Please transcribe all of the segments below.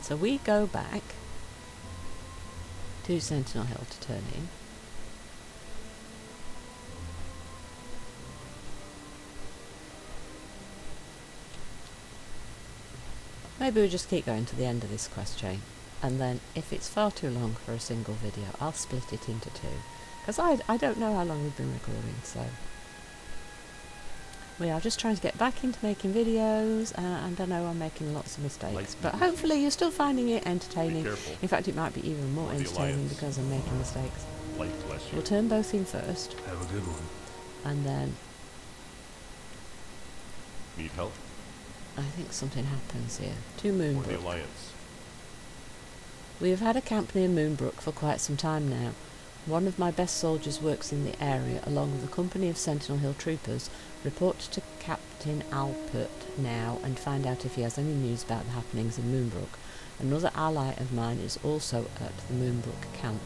So we go back to Sentinel Hill to turn in. Maybe we'll just keep going to the end of this quest chain, and then if it's far too long for a single video, I'll split it into two, because I don't know how long we've been recording, so we are just trying to get back into making videos, and I know I'm making lots of mistakes, but hopefully you're still finding it entertaining. In fact, it might be even more entertaining because I'm making mistakes. We'll turn both in first. Have a good one. And then Need help? I think something happens here. To Moonbrook. The Alliance. We have had a camp near Moonbrook for quite some time now. One of my best soldiers works in the area, along with a company of Sentinel Hill troopers. Report to Captain Alpert now and find out if he has any news about the happenings in Moonbrook. Another ally of mine is also at the Moonbrook camp.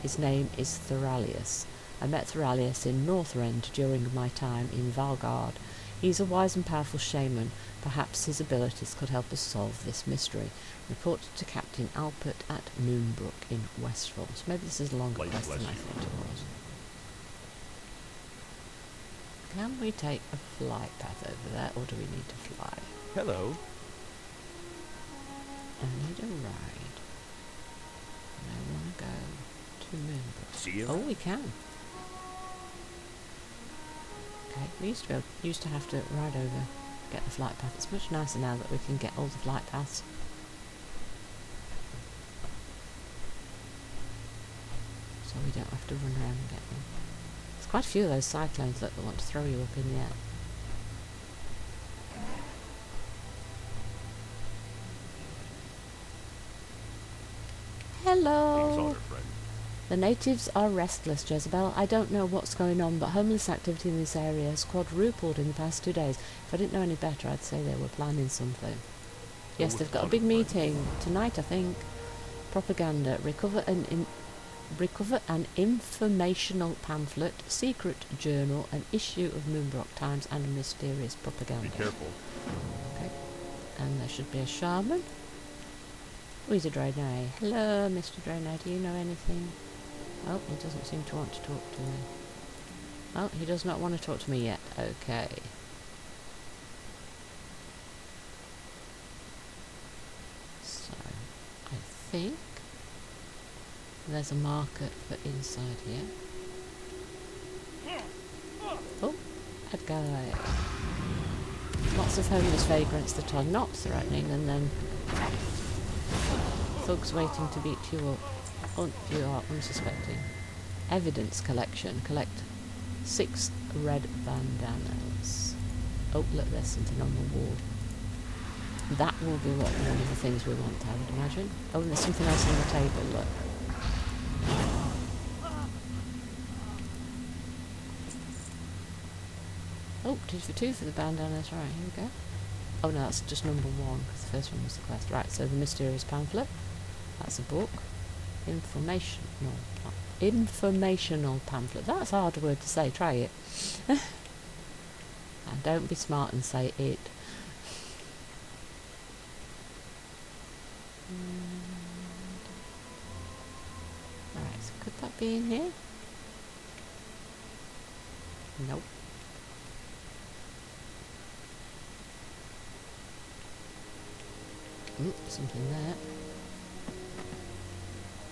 His name is Thoralius. I met Thoralius in Northrend during my time in Valgard. He's a wise and powerful shaman. Perhaps his abilities could help us solve this mystery. Report to Captain Alpert at Moonbrook in Westfall. So maybe this is a longer quest than I thought it was. Can we take a flight path over there, or do we need to fly? Hello. I need a ride. And I want to go to Moonbrook. See you. Oh, we can. Okay, we used to have to ride over, get the flight path. It's much nicer now that we can get all the flight paths. So we don't have to run around and get them. There's quite a few of those cyclones that want to throw you up in the air. Hello! The natives are restless, Jezebel. I don't know what's going on, but homeless activity in this area has quadrupled in the past 2 days. If I didn't know any better, I'd say they were planning something. Yes, they've got a big meeting tonight, I think. Propaganda. Recover an informational pamphlet, secret journal, an issue of Moonbrook Times, and a mysterious propaganda. Be careful. Okay. And there should be a shaman. Oh, he's a Draenei. Hello, Mr. Draenei. Do you know anything? Oh, he doesn't seem to want to talk to me. Oh, he does not want to talk to me yet. Okay. So, I think there's a marker for inside here. Oh, bad guy. Lots of homeless vagrants that are not threatening, and then thugs waiting to beat you up. You are unsuspecting. Evidence collection. Collect 6 red bandanas. Oh, look, there's something on the wall. That will be one of the things we want, I would imagine. Oh, and there's something else on the table, look. Oh, 2 for 2 for the bandanas. Right, here we go. Oh no, that's just number 1, because the first one was the quest. Right, so the mysterious pamphlet. That's a book. Informational pamphlet. That's a hard word to say. Try it. And don't be smart and say it. Alright, so could that be in here? Nope. Something there.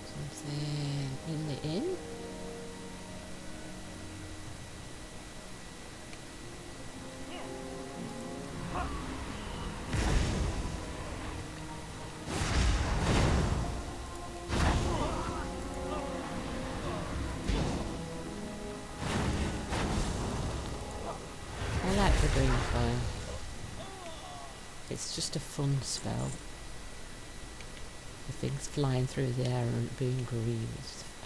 Something in the inn. I like the green fire. It's just a fun spell. The things flying through the air and being green.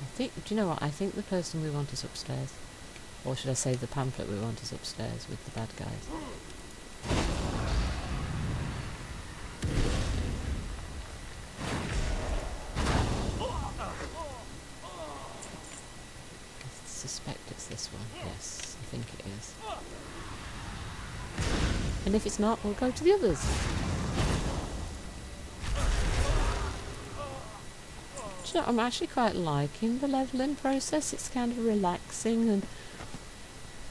I think, do you know what? I think the person we want is upstairs. Or should I say the pamphlet we want is upstairs with the bad guys. I suspect it's this one. Yes, I think it is. And if it's not, we'll go to the others. you know, I'm actually quite liking the levelling process. It's kind of relaxing, and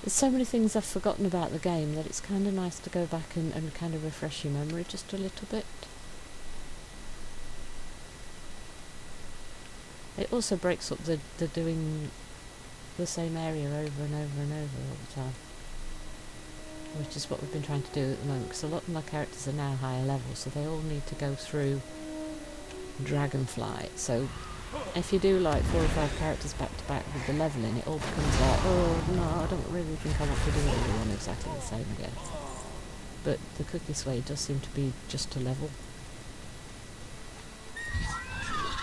there's so many things I've forgotten about the game that it's kind of nice to go back and kind of refresh your memory just a little bit. It also breaks up the doing the same area over and over and over all the time, which is what we've been trying to do at the moment, because a lot of my characters are now higher level, so they all need to go through Dragonflight. So if you do like 4 or 5 characters back to back with the levelling, it all becomes like, oh no, I don't really think I want to do everyone exactly the same again. But the quickest way does seem to be just to level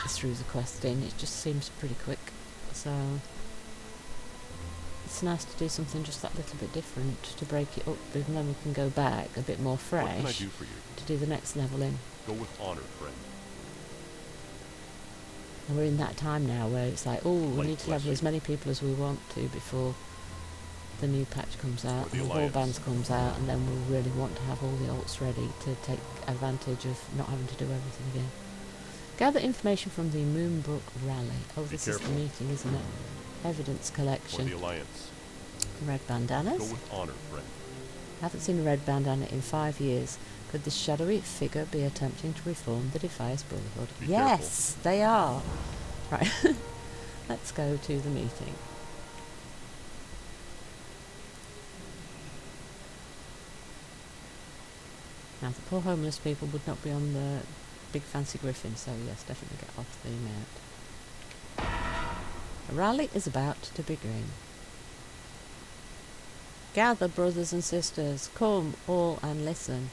through the questing. It just seems pretty quick, so it's nice to do something just that little bit different to break it up, and then we can go back a bit more fresh. What can I do for you? To do the next levelling. Go with honor, friend. And we're in that time now where it's like, oh, we need to level as many people as we want to before the new patch comes out, and the warbands comes out, and then we'll really want to have all the alts ready to take advantage of not having to do everything again. Gather information from the Moonbrook Rally. Oh, this is the meeting, isn't it? Evidence collection. For the Alliance. Red bandanas. Go with honor, friend. I haven't seen a red bandana in 5 years. Could this shadowy figure be attempting to reform the Defias Brotherhood? Yes, they are. Right, let's go to the meeting. Now, the poor homeless people would not be on the big fancy griffin, so yes, definitely get off the mount. The rally is about to begin. Gather, brothers and sisters, come all and listen.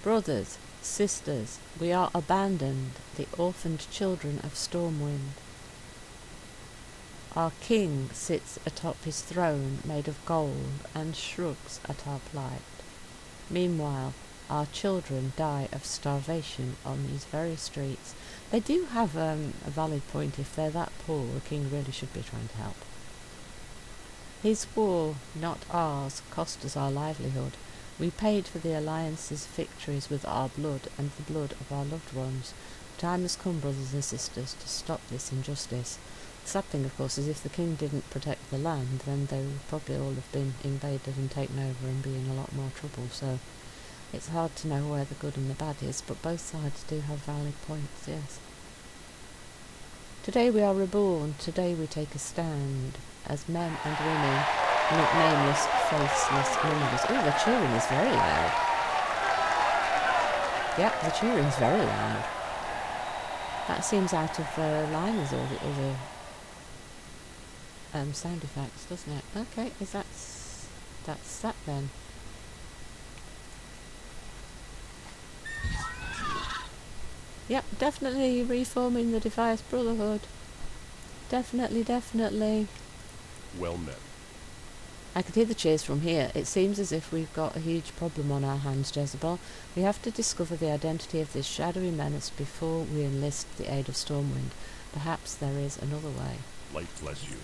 Brothers, sisters, we are abandoned, the orphaned children of Stormwind. Our king sits atop his throne made of gold and shrugs at our plight. Meanwhile, our children die of starvation on these very streets. They do have a valid point. If they're that poor, the king really should be trying to help. His war, not ours, cost us our livelihood. We paid for the Alliance's victories with our blood and the blood of our loved ones. The time has come, brothers and sisters, to stop this injustice. The sad thing, of course, is if the king didn't protect the land, then they would probably all have been invaded and taken over and be in a lot more trouble, so it's hard to know where the good and the bad is, but both sides do have valid points, yes. Today we are reborn, today we take a stand, as men and women, not nameless, faceless numbers. Oh, the cheering is very loud. Yep, the cheering's very loud. That seems out of line with all the other sound effects, doesn't it? Okay, that's that then. Yep, definitely reforming the Defias Brotherhood. Definitely, definitely. Well met. I can hear the cheers from here. It seems as if we've got a huge problem on our hands, Jezebel. We have to discover the identity of this shadowy menace before we enlist the aid of Stormwind. Perhaps there is another way. Light bless you.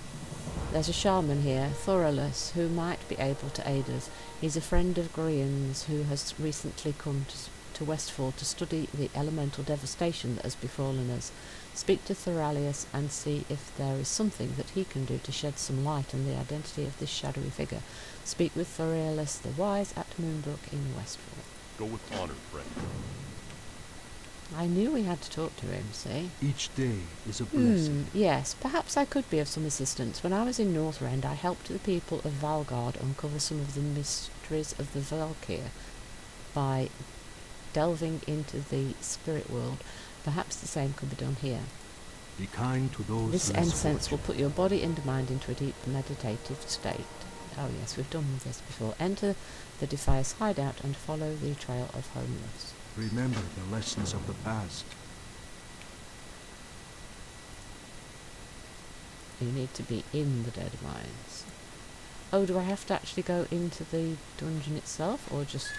There's a shaman here, Thorolus, who might be able to aid us. He's a friend of Grian's who has recently come to Westfall to study the elemental devastation that has befallen us. Speak to Thoralius and see if there is something that he can do to shed some light on the identity of this shadowy figure. Speak with Thoralius the Wise at Moonbrook in Westfall. Go with honor, friend. I knew we had to talk to him, see? Each day is a blessing. Yes, perhaps I could be of some assistance. When I was in Northrend, I helped the people of Valgard uncover some of the mysteries of the Valkyr by delving into the spirit world. Perhaps the same could be done here. Be kind to those. This incense will put your body and mind into a deep meditative state. Oh yes, we've done this before. Enter the Defias hideout and follow the trail of homeless. Remember the lessons of the past. You need to be in the dead mines. Oh, do I have to actually go into the dungeon itself, or just...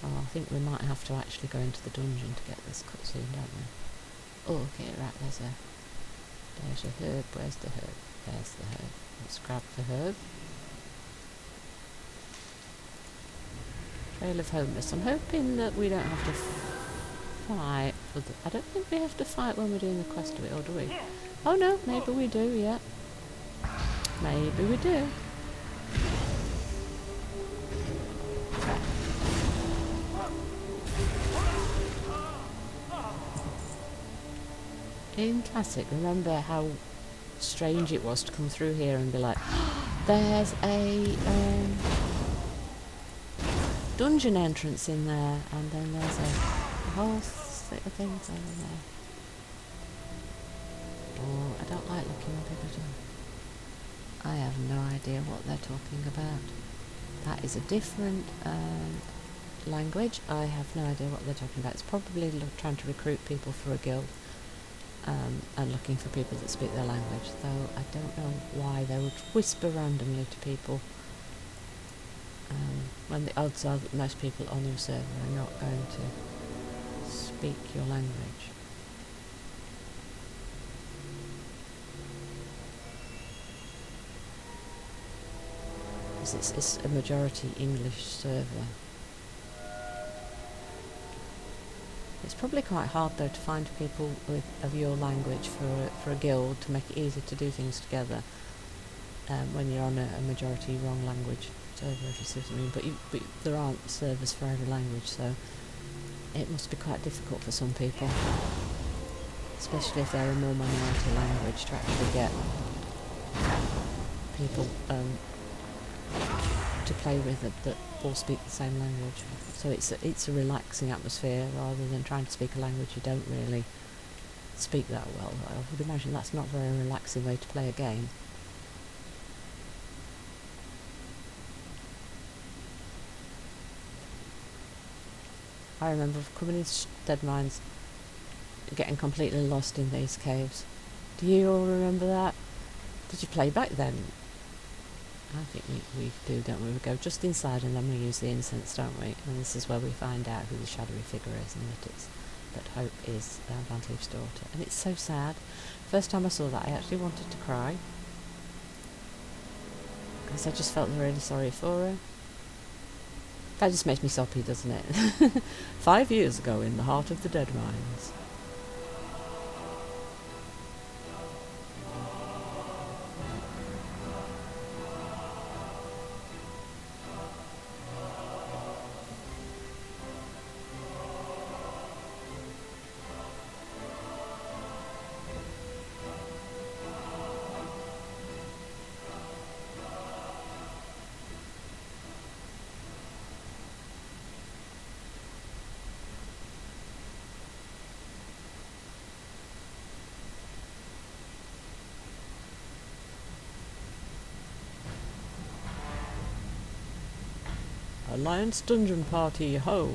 Oh, I think we might have to actually go into the dungeon to get this cutscene, don't we? Oh, okay, right, there's a herb. Where's the herb? There's the herb. Let's grab the herb. Trail of Homeless. I'm hoping that we don't have to fight I don't think we have to fight when we're doing the quest of it, or do we? Oh no, maybe we do, yeah. Maybe we do. In Classic, remember how strange it was to come through here and be like, there's a dungeon entrance in there, and then there's a whole set of things over there. Oh, I don't like looking at it. I have no idea what they're talking about. That is a different language. I have no idea what they're talking about. It's probably trying to recruit people for a guild. And looking for people that speak their language, though I don't know why they would whisper randomly to people when the odds are that most people on your server are not going to speak your language. It's a majority English server. It's probably quite hard though to find people of your language for a guild to make it easy to do things together when you're on a majority wrong language server, if you see what I mean. But there aren't servers for every language, so it must be quite difficult for some people, especially if they're a more minority language, to actually get people to play with that all speak the same language. So it's a relaxing atmosphere rather than trying to speak a language you don't really speak that well. I would imagine that's not a very relaxing way to play a game. I remember coming into Dead Mines, getting completely lost in these caves. Do you all remember that? Did you play back then? I think we do, don't we? We go just inside and then we use the incense, don't we? And this is where we find out who the shadowy figure is, and that Hope is Van Cleef's daughter. And it's so sad. First time I saw that, I actually wanted to cry, because I just felt really sorry for her. That just makes me soppy, doesn't it? 5 years ago in the heart of the Dead Mines. Alliance Dungeon Party, ho!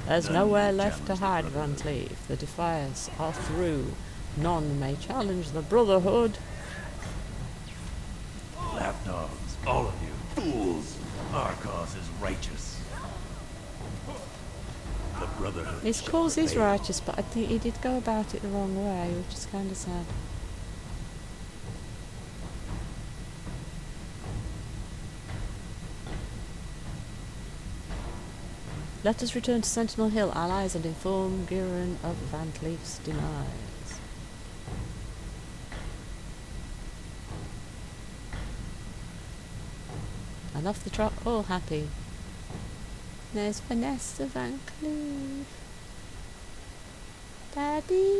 There's nowhere left to hide, Van Cleef. The Defiers are through. None may challenge the Brotherhood. Lapdogs, all of you, fools! Our cause is righteous. The Brotherhood. His cause is righteous, but I think he did go about it the wrong way, which is kind of sad. Let us return to Sentinel Hill, allies, and inform Giron of Van Cleef's demise. And off the trot, all happy. There's Vanessa Van Cleef. Daddy.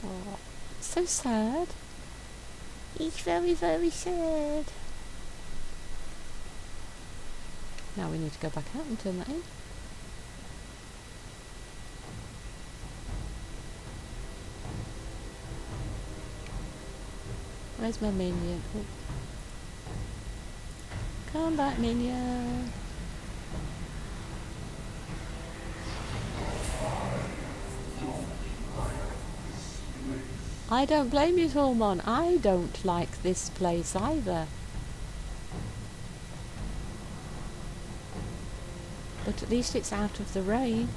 Oh, so sad. It's very, very sad. Now we need to go back out and turn that in. Where's my minion? Oh. Come back, minion. I don't blame you, Tormon. I don't like this place either. But at least it's out of the rain.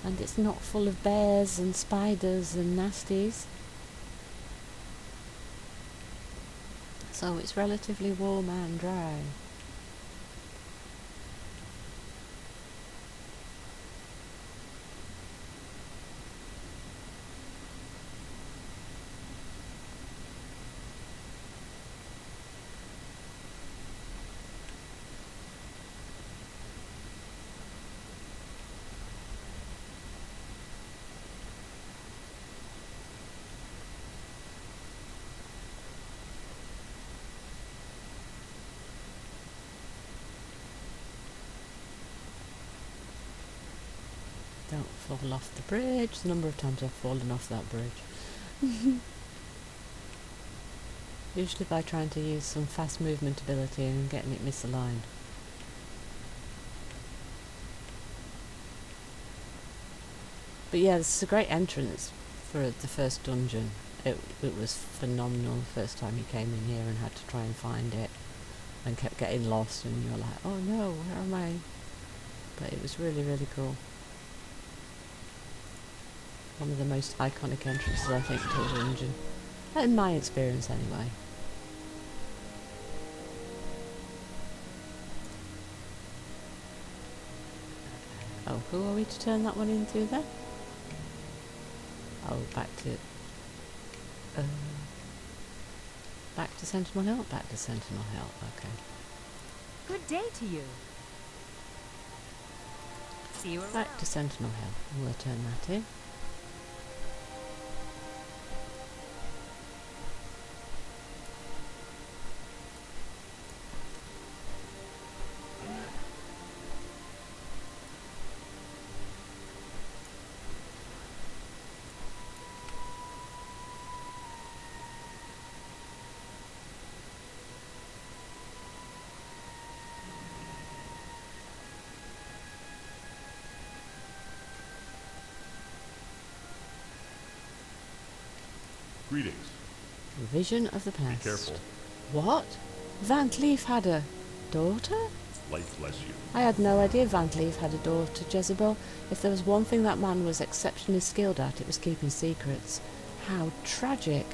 And it's not full of bears and spiders and nasties. So it's relatively warm and dry. Don't fall off the bridge. The number of times I've fallen off that bridge. Usually by trying to use some fast movement ability and getting it misaligned. But yeah, this is a great entrance for the first dungeon. It was phenomenal the first time you came in here and had to try and find it and kept getting lost and you're like, oh no, where am I? But it was really, really cool. One of the most iconic entrances, I think, to a dungeon. In my experience, anyway. Oh, who are we to turn that one into then? Oh, back to Sentinel Hill? Back to Sentinel Hill, okay. Good day to you. See you around. Back to Sentinel Hill. We'll turn that in. Greetings. Vision of the past. Be careful. What? Van Cleef had a daughter? Light bless you. I had no idea Van Cleef had a daughter, Jezebel. If there was one thing that man was exceptionally skilled at, it was keeping secrets. How tragic.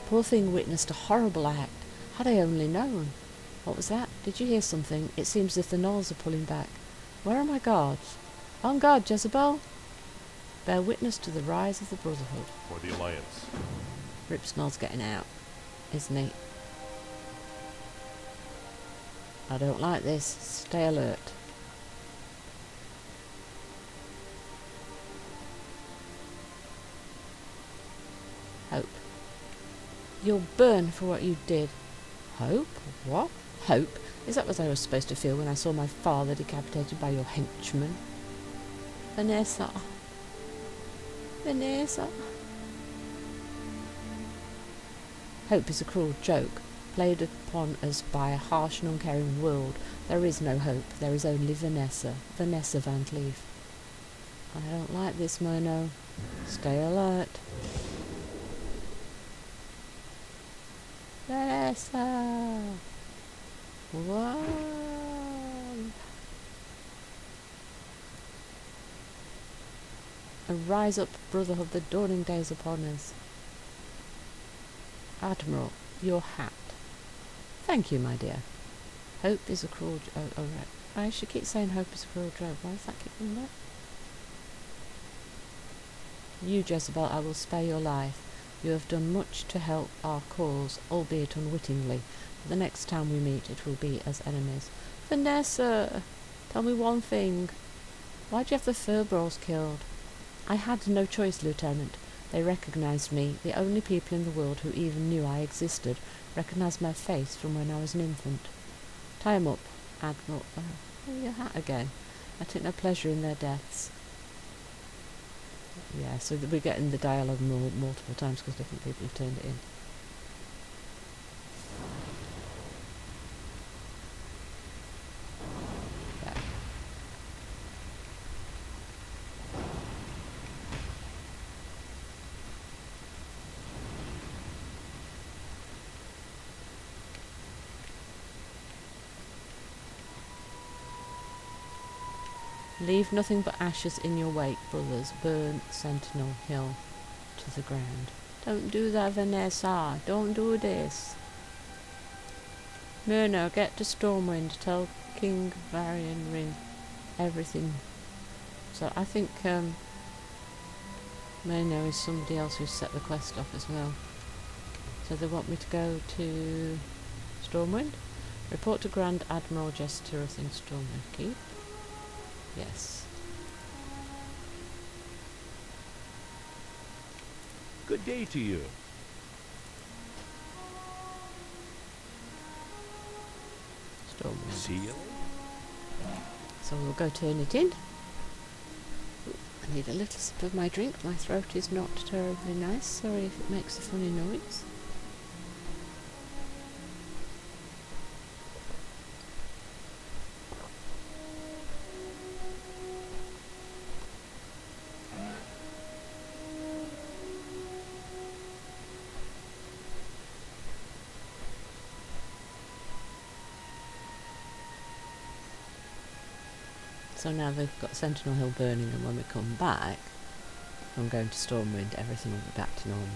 Poor thing witnessed a horrible act. Had I only known. What was that? Did you hear something? It seems as if the gnolls are pulling back. Where are my guards? On guard, Jezebel. Bear witness to the rise of the Brotherhood. For the Alliance. Ripsnell's getting out, isn't he? I don't like this. Stay alert. Hope. You'll burn for what you did. Hope? What? Hope? Is that what I was supposed to feel when I saw my father decapitated by your henchman? Vanessa. Vanessa. Hope is a cruel joke, played upon us by a harsh and uncaring world. There is no hope, there is only Vanessa. Vanessa Van Cleef. I don't like this, Myrno. Stay alert. Vanessa! Whoa! Arise up, Brotherhood, the dawning day is upon us. Admiral, your hat. Thank you, my dear. Hope is a cruel joke. Oh, right. I should keep saying hope is a cruel joke. Why does that keep coming back? You, Jezebel, I will spare your life. You have done much to help our cause, albeit unwittingly. But the next time we meet, it will be as enemies. Vanessa! Tell me one thing. Why'd you have the Furballs killed? I had no choice, Lieutenant. They recognized me. The only people in the world who even knew I existed recognized my face from when I was an infant. Tie 'em up, Admiral. Oh, your hat again. I took no pleasure in their deaths. Yeah, so we're getting the dialogue multiple times because different people have turned it in. Yeah. Leave nothing but ashes in your wake, brothers. Burn Sentinel Hill to the ground. Don't do that, Vanessa. Don't do this. Myrna, get to Stormwind. Tell King Varian Rin everything. So I think Myrna is somebody else who's set the quest off as well. So they want me to go to Stormwind. Report to Grand Admiral Jestereth in Stormwind Keep. Yes. Good day to you. Stormwind. See you. So we'll go turn it in. Ooh, I need a little sip of my drink. My throat is not terribly nice. Sorry if it makes a funny noise. So now they've got Sentinel Hill burning, and when we come back from going to Stormwind, everything will be back to normal.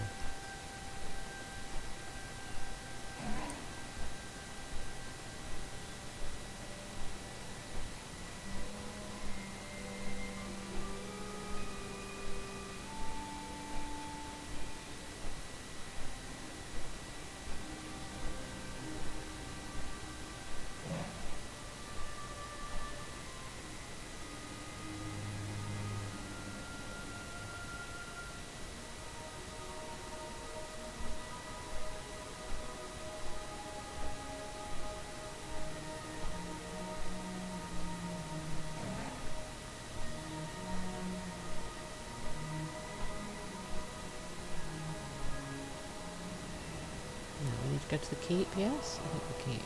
Now we need to go to the keep, yes? I think the keep.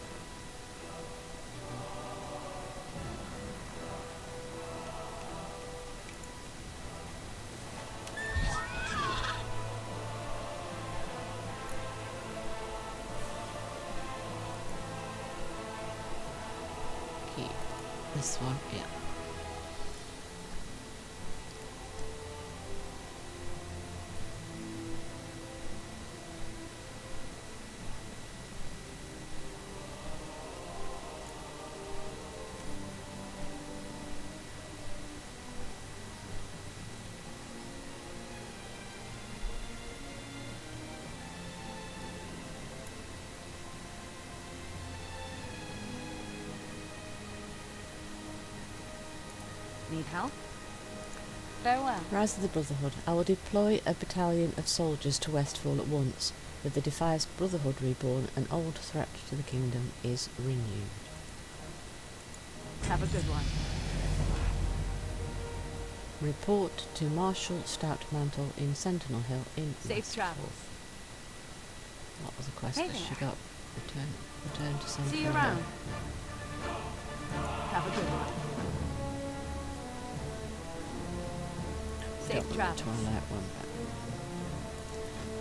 Keep. This one, yeah. Need help? Farewell. Rise of the Brotherhood. I will deploy a battalion of soldiers to Westfall at once. With the Defias Brotherhood reborn, an old threat to the kingdom is renewed. Have a good one. Report to Marshal Stoutmantle in Sentinel Hill in Safe Westfall. travels. What was the quest Hey that she there. got? Return to Sentinel See you Hill. around. Have a good one. Safe Got the travels. Twilight one back.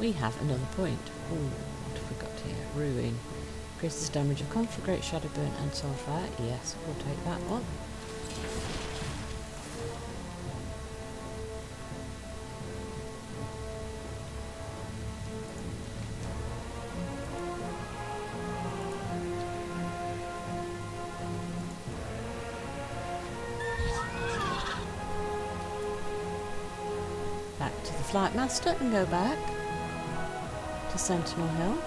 We have another point. Ooh, what have we got here? Ruin. Increases damage of conflagrate, shadow burn and soulfire. Yes, we'll take that one. Back to the Flight Master and go back to Sentinel Hill.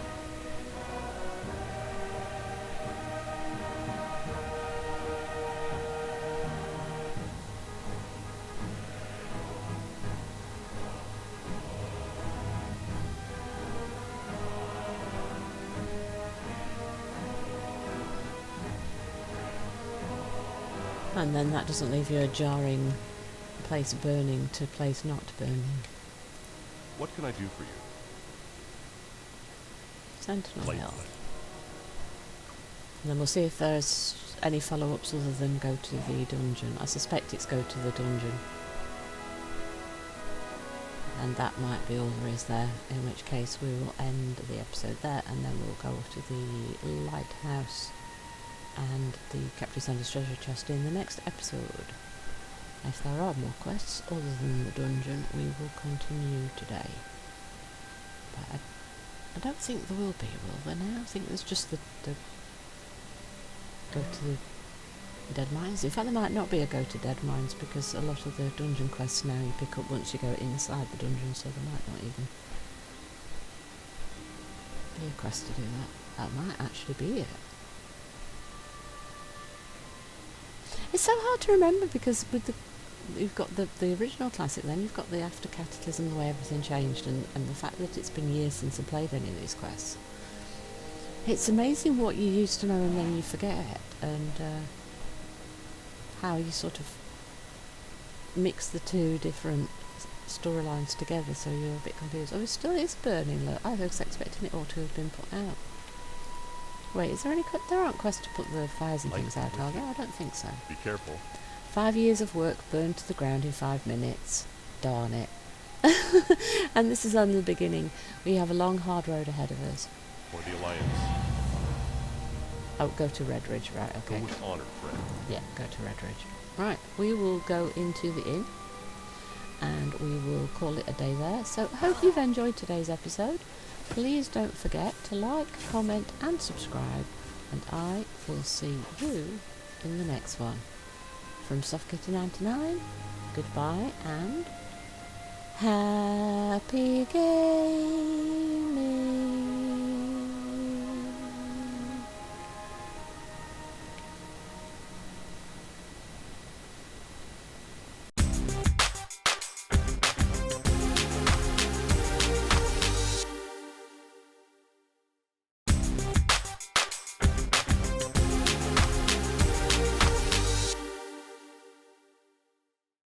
And then that doesn't leave you a jarring place burning to place not burning. What can I do for you? Sentinel Hill. Lightfoot. And then we'll see if there's any follow-ups other than go to the dungeon. I suspect it's go to the dungeon. And that might be all there is there, in which case we will end the episode there, and then we'll go off to the lighthouse and the Captain Sanders treasure chest in the next episode. If there are more quests other than the dungeon, we will continue today. But I don't think there will be, will there now? I think there's just the go to the Dead Mines. In fact, there might not be a go to Dead Mines because a lot of the dungeon quests now you pick up once you go inside the dungeon, so there might not even be a quest to do that. That might actually be it. It's so hard to remember because you've got the original classic, then you've got the after Cataclysm, the way everything changed, and the fact that it's been years since I played any of these quests. It's amazing what you used to know and then you forget, and how you sort of mix the two different storylines together, so you're a bit confused. Oh, it still is burning. Look, I was expecting it all to have been put out. Wait, is there any? There aren't quests to put the fires and things out, are there? I don't think so. Be careful. 5 years of work burned to the ground in 5 minutes. Darn it. And this is only the beginning. We have a long, hard road ahead of us. For the Alliance. Oh, go to Red Ridge, right, okay. Go with honor, friend. Yeah, go to Red Ridge. Right, we will go into the inn, and we will call it a day there. So, hope you've enjoyed today's episode. Please don't forget to like, comment, and subscribe, and I will see you in the next one. From Suffocator99, goodbye, and happy gaming!